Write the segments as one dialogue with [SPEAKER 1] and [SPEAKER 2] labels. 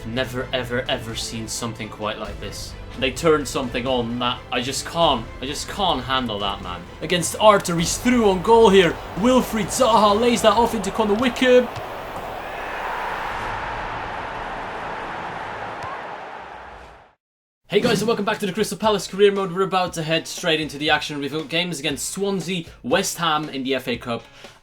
[SPEAKER 1] Never, ever, ever seen something quite like this. They turned something on that I just can't handle that, man. Against Arthur, he's through on goal here. Wilfried Zaha lays that off into Conor Wickham. Hey guys, and welcome back to the Crystal Palace Career Mode. We're about to head straight into the action. We've got games against Swansea, West Ham in the FA Cup,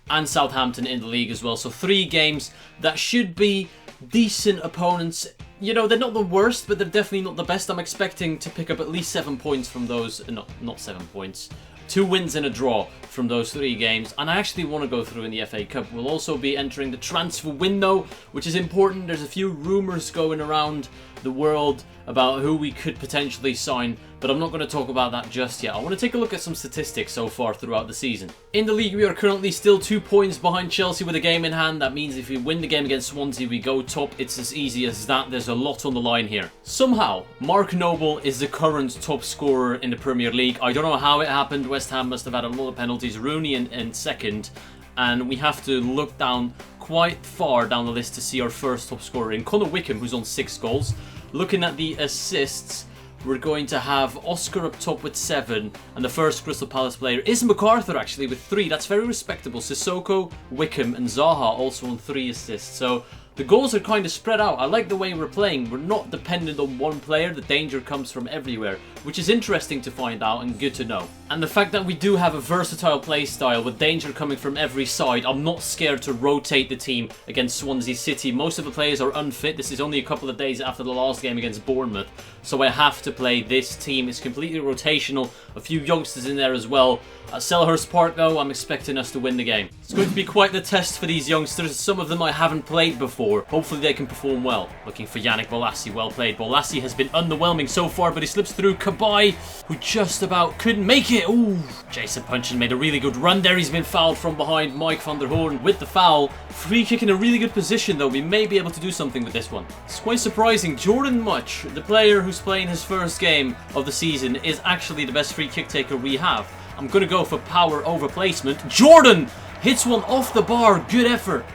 [SPEAKER 1] and Southampton in the league as well. So 3 games that should be decent opponents. You know, they're not the worst, but they're definitely not the best. I'm expecting to pick up at least 7 points from those. Not 7 points. 2 wins and a draw from those 3 games. And I actually want to go through in the FA Cup. We'll also be entering the transfer window, which is important. There's a few rumours going around the world about who we could potentially sign, but I'm not going to talk about that just yet. I want to take a look at some statistics so far throughout the season. In the league, we are currently still 2 points behind Chelsea with a game in hand. That means if we win the game against Swansea, we go top. It's as easy as that. There's a lot on the line here. Somehow, Mark Noble is the current top scorer in the Premier League. I don't know how it happened. West Ham must have had a lot of penalties. Rooney in second, and we have to look down quite far down the list to see our first top scorer in Conor Wickham, who's on 6 goals. Looking at the assists, we're going to have Oscar up top with 7, and the first Crystal Palace player is MacArthur actually with 3. That's very respectable. Sissoko, Wickham and Zaha also on 3 assists. So the goals are kind of spread out. I like the way we're playing. We're not dependent on one player. The danger comes from everywhere, which is interesting to find out and good to know. And the fact that we do have a versatile play style with danger coming from every side, I'm not scared to rotate the team against Swansea City. Most of the players are unfit. This is only a couple of days after the last game against Bournemouth, so I have to play this team. It's completely rotational. A few youngsters in there as well. At Selhurst Park though, I'm expecting us to win the game. It's going to be quite the test for these youngsters. Some of them I haven't played before. Hopefully they can perform well. Looking for Yannick Bolasie. Well played. Bolasie has been underwhelming so far, but he slips through Cabaye, who just about couldn't make it. Ooh, Jason Punchin made a really good run there. He's been fouled from behind. Mike van der Hoorn with the foul. Free kick in a really good position though. We may be able to do something with this one. It's quite surprising. Jordan Much, the player who's playing his first game of the season, is actually the best free kick taker we have. I'm going to go for power over placement. Jordan hits one off the bar. Good effort.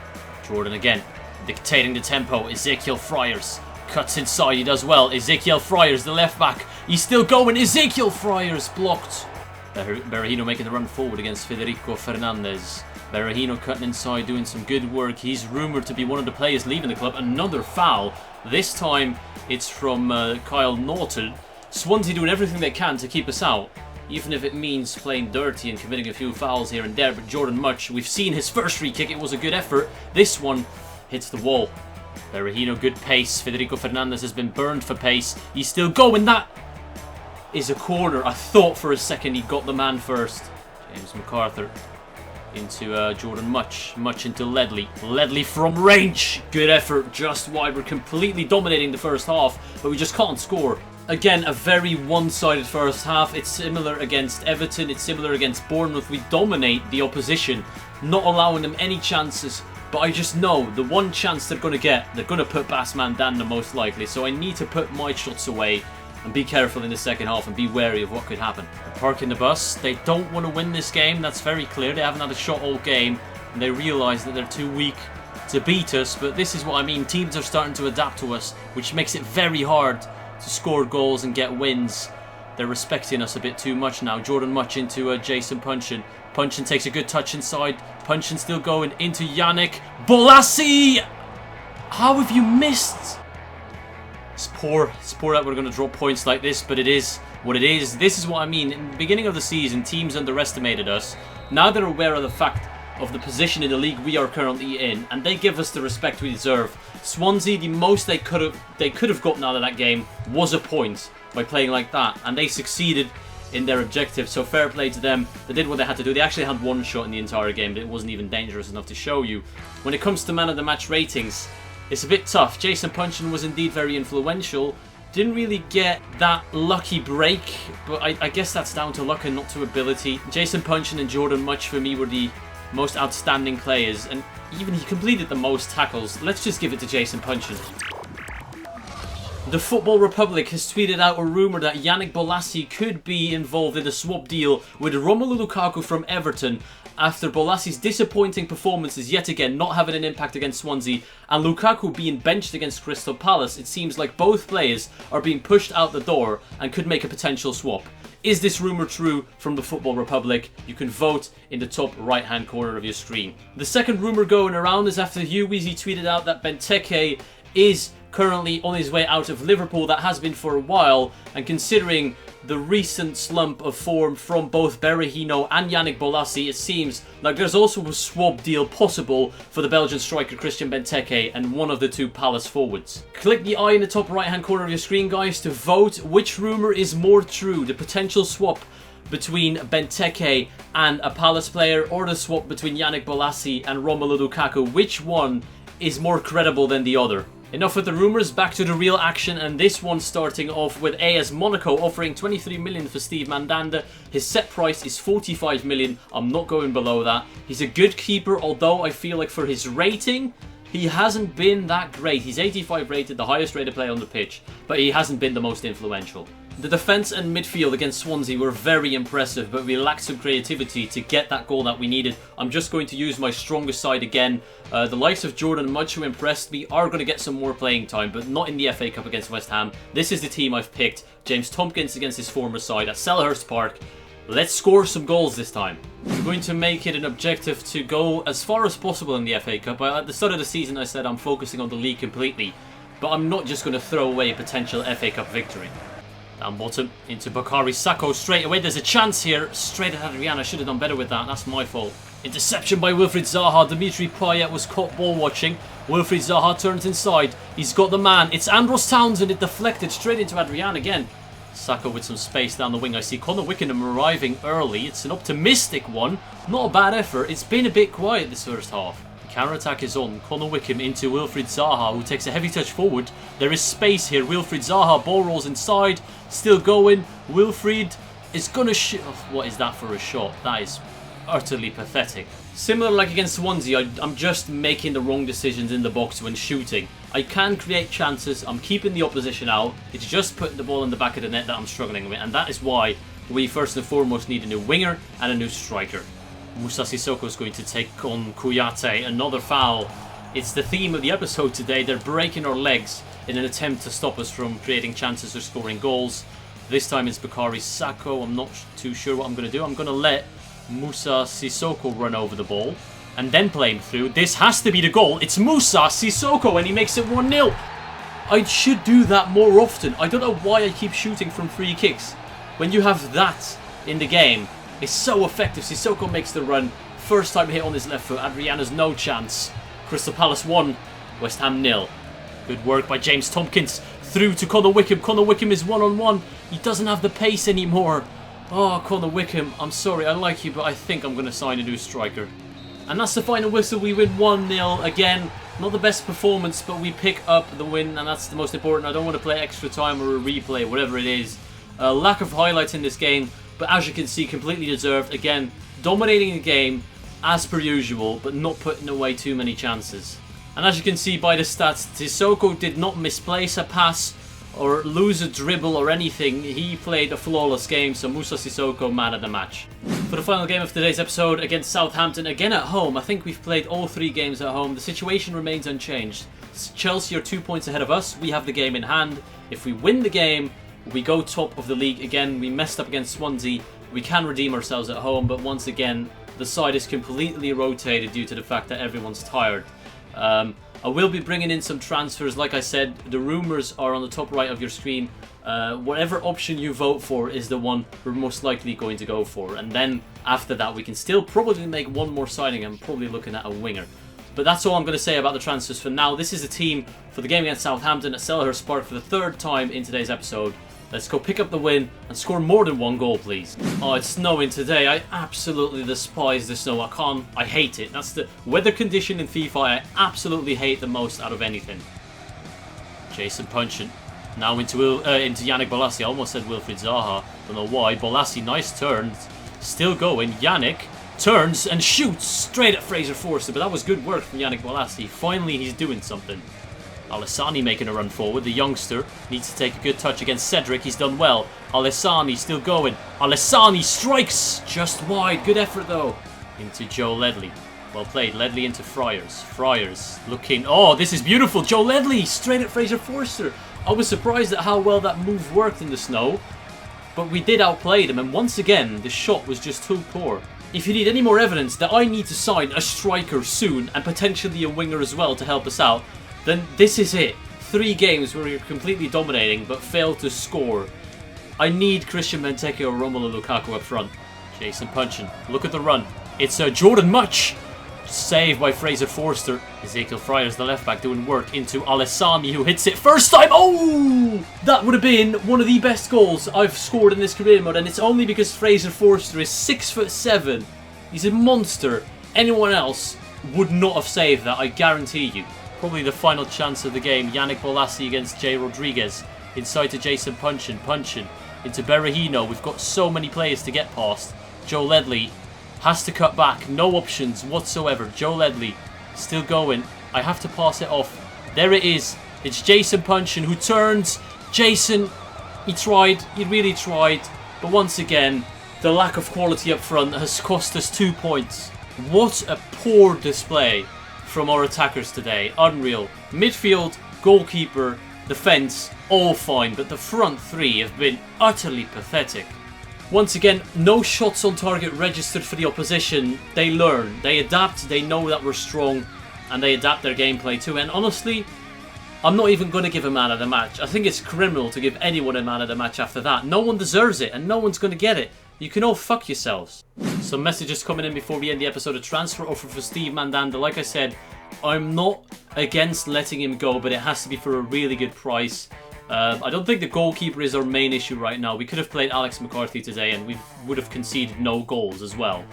[SPEAKER 1] Jordan again, dictating the tempo. Ezekiel Friars cuts inside. He does well. Ezekiel Friars, the left back. He's still going. Ezekiel Friars blocked. Berahino making the run forward against Federico Fernandez. Berahino cutting inside, doing some good work. He's rumoured to be one of the players leaving the club. Another foul. This time it's from Kyle Norton. Swansea doing everything they can to keep us out, even if it means playing dirty and committing a few fouls here and there. But Jordan Much, we've seen his first free kick. It was a good effort. This one hits the wall. Berahino, good pace. Federico Fernandez has been burned for pace. He's still going. That is a corner. I thought for a second he got the man first. James MacArthur into Jordan Much. Much into Ledley. Ledley from range. Good effort. Just wide. We're completely dominating the first half, but we just can't score. Again, a very one-sided first half. It's similar against Everton. It's similar against Bournemouth. We dominate the opposition, not allowing them any chances. But I just know the one chance they're going to get, they're going to put Bassman down the most likely. So I need to put my shots away and be careful in the second half and be wary of what could happen. They're parking the bus. They don't want to win this game. That's very clear. They haven't had a shot all game, and they realise that they're too weak to beat us. But this is what I mean. Teams are starting to adapt to us, which makes it very hard to score goals and get wins. They're respecting us a bit too much now. Jordan Much into Jason Punchin. Punchin takes a good touch inside. Punchin still going into Yannick Bolasie. How have you missed? It's poor. It's poor that we're going to drop points like this, but it is what it is. This is what I mean. In the beginning of the season, teams underestimated us. Now they're aware of the fact of the position in the league we are currently in, and they give us the respect we deserve. Swansea, the most they could have gotten out of that game was a point by playing like that, and they succeeded in their objective, so fair play to them. They did what they had to do. They actually had one shot in the entire game, but it wasn't even dangerous enough to show you. When it comes to man of the match ratings, it's a bit tough. Jason Punchin was indeed very influential. Didn't really get that lucky break, but I guess that's down to luck and not to ability. Jason Punchin and Jordan Much for me were the most outstanding players, and even he completed the most tackles. Let's just give it to Jason Punchin. The Football Republic has tweeted out a rumour that Yannick Bolasie could be involved in a swap deal with Romelu Lukaku from Everton after Bolasie's disappointing performances yet again not having an impact against Swansea and Lukaku being benched against Crystal Palace. It seems like both players are being pushed out the door and could make a potential swap. Is this rumour true from the Football Republic? You can vote in the top right hand corner of your screen. The second rumour going around is after Hugh Weezy tweeted out that Benteke is currently on his way out of Liverpool. That has been for a while, and considering the recent slump of form from both Berahino and Yannick Bolasie, it seems like there's also a swap deal possible for the Belgian striker Christian Benteke and one of the two Palace forwards. Click the eye in the top right hand corner of your screen, guys, to vote which rumour is more true, the potential swap between Benteke and a Palace player or the swap between Yannick Bolasie and Romelu Lukaku. Which one is more credible than the other? Enough with the rumours, back to the real action, and this one starting off with AS Monaco offering 23 million for Steve Mandanda. His set price is 45 million. I'm not going below that. He's a good keeper, although I feel like for his rating, he hasn't been that great. He's 85 rated, the highest rated player on the pitch, but he hasn't been the most influential. The defence and midfield against Swansea were very impressive, but we lacked some creativity to get that goal that we needed. I'm just going to use my strongest side again. The likes of Jordan Mudge, who impressed me, are going to get some more playing time, but not in the FA Cup against West Ham. This is the team I've picked. James Tompkins against his former side at Selhurst Park. Let's score some goals this time. I'm going to make it an objective to go as far as possible in the FA Cup. At the start of the season I said I'm focusing on the league completely, but I'm not just going to throw away a potential FA Cup victory. Down bottom into Bakary Sakho straight away. There's a chance here. Straight at Adriana. Should have done better with that. That's my fault. Interception by Wilfried Zaha. Dimitri Payet was caught ball watching. Wilfried Zaha turns inside. He's got the man. It's Andros Townsend. It deflected straight into Adrian again. Sakho with some space down the wing. I see Conor Wickham arriving early. It's an optimistic one. Not a bad effort. It's been a bit quiet this first half. Counter-attack is on. Conor Wickham into Wilfried Zaha, who takes a heavy touch forward. There is space here. Wilfried Zaha, ball rolls inside. Still going. Wilfried is going to shoot. Oh, what is that for a shot? That is utterly pathetic. Similar like against Swansea, I'm just making the wrong decisions in the box when shooting. I can create chances. I'm keeping the opposition out. It's just putting the ball in the back of the net that I'm struggling with. And that is why we first and foremost need a new winger and a new striker. Moussa Sissoko is going to take on Kouyaté. Another foul. It's the theme of the episode today. They're breaking our legs in an attempt to stop us from creating chances or scoring goals. This time it's Bakary Sakho. I'm not too sure what I'm going to do. I'm going to let Moussa Sissoko run over the ball and then play him through. This has to be the goal. It's Moussa Sissoko and he makes it 1-0. I should do that more often. I don't know why I keep shooting from free kicks. When you have that in the game, it's so effective. Sissoko makes the run. First time hit on his left foot. Adriana's no chance. Crystal Palace 1, West Ham 0. Good work by James Tompkins. Through to Conor Wickham. Conor Wickham is one-on-one. He doesn't have the pace anymore. Oh, Conor Wickham, I'm sorry, I like you, but I think I'm going to sign a new striker. And that's the final whistle. We win 1-0. Again, not the best performance, but we pick up the win, and that's the most important. I don't want to play extra time or a replay, whatever it is. Lack of highlights in this game, but as you can see, completely deserved. Again, dominating the game as per usual, but not putting away too many chances. And as you can see by the stats, Sissoko did not misplace a pass or lose a dribble or anything. He played a flawless game, so Moussa Sissoko man of the match. For the final game of today's episode against Southampton, again at home. I think we've played all 3 games at home. The situation remains unchanged. Chelsea are 2 points ahead of us. We have the game in hand. If we win the game, we go top of the league again. We messed up against Swansea. We can redeem ourselves at home, but once again, the side is completely rotated due to the fact that everyone's tired. I will be bringing in some transfers. Like I said, the rumours are on the top right of your screen. Whatever option you vote for is the one we're most likely going to go for. And then after that, we can still probably make one more signing. I'm probably looking at a winger. But that's all I'm going to say about the transfers for now. This is the team for the game against Southampton at Selhurst Park for the 3rd time in today's episode. Let's go pick up the win and score more than 1 goal, please. Oh, it's snowing today. I absolutely despise the snow. I hate it. That's the weather condition in FIFA I absolutely hate the most out of anything. Jason Puncheon. Now into Yannick Bolasie. I almost said Wilfried Zaha. Don't know why. Bolasie, nice turn. Still going. Yannick turns and shoots straight at Fraser Forster. But that was good work from Yannick Bolasie. Finally, he's doing something. Alessani making a run forward. The youngster needs to take a good touch against Cedric. He's done well. Alessani still going. Alessani strikes just wide. Good effort though. Into Joe Ledley. Well played. Ledley into Friars. Friars looking... Oh, this is beautiful. Joe Ledley straight at Fraser Forster. I was surprised at how well that move worked in the snow. But we did outplay them. And once again, the shot was just too poor. If you need any more evidence that I need to sign a striker soon, and potentially a winger as well to help us out, then this is it. 3 games where we're completely dominating but failed to score. I need Christian Benteke or Romelu Lukaku up front. Jason Punchin. Look at the run. It's Jordan Much. Saved by Fraser Forster. Ezekiel Friars, the left back, doing work into Alessani, who hits it first time. Oh! That would have been one of the best goals I've scored in this career mode, and it's only because Fraser Forster is 6'7". He's a monster. Anyone else would not have saved that, I guarantee you. Probably the final chance of the game. Yannick Bolasie against Jay Rodriguez. Inside to Jason Punchin. Punchin into Berahino. We've got so many players to get past. Joe Ledley has to cut back. No options whatsoever. Joe Ledley still going. I have to pass it off. There it is. It's Jason Punchin who turns. Jason, he tried. He really tried. But once again, the lack of quality up front has cost us 2 points. What a poor display from our attackers today. Unreal. Midfield, goalkeeper, defence, all fine. But the front 3 have been utterly pathetic. Once again, no shots on target registered for the opposition. They learn, they adapt, they know that we're strong, and they adapt their gameplay too. And honestly, I'm not even going to give a man of the match. I think it's criminal to give anyone a man of the match after that. No one deserves it, and no one's going to get it. You can all fuck yourselves. Some messages coming in before we end the episode. A transfer offer for Steve Mandanda. Like I said, I'm not against letting him go, but it has to be for a really good price. I don't think the goalkeeper is our main issue right now. We could have played Alex McCarthy today and we would have conceded no goals as well.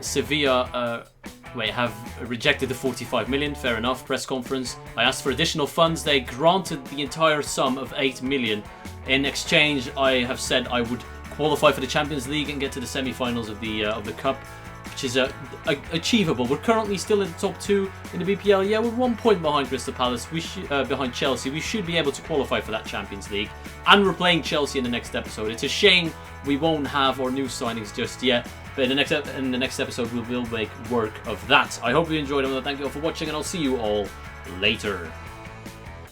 [SPEAKER 1] Sevilla have rejected the 45 million, fair enough, press conference. I asked for additional funds. They granted the entire sum of 8 million. In exchange, I have said I would qualify for the Champions League and get to the semi-finals of the Cup, which is achievable. We're currently still in the top 2 in the BPL. Yeah, we're 1 point behind Crystal Palace, behind Chelsea. We should be able to qualify for that Champions League. And we're playing Chelsea in the next episode. It's a shame we won't have our new signings just yet. But in the next episode, we will make work of that. I hope you enjoyed it. Thank you all for watching, and I'll see you all later.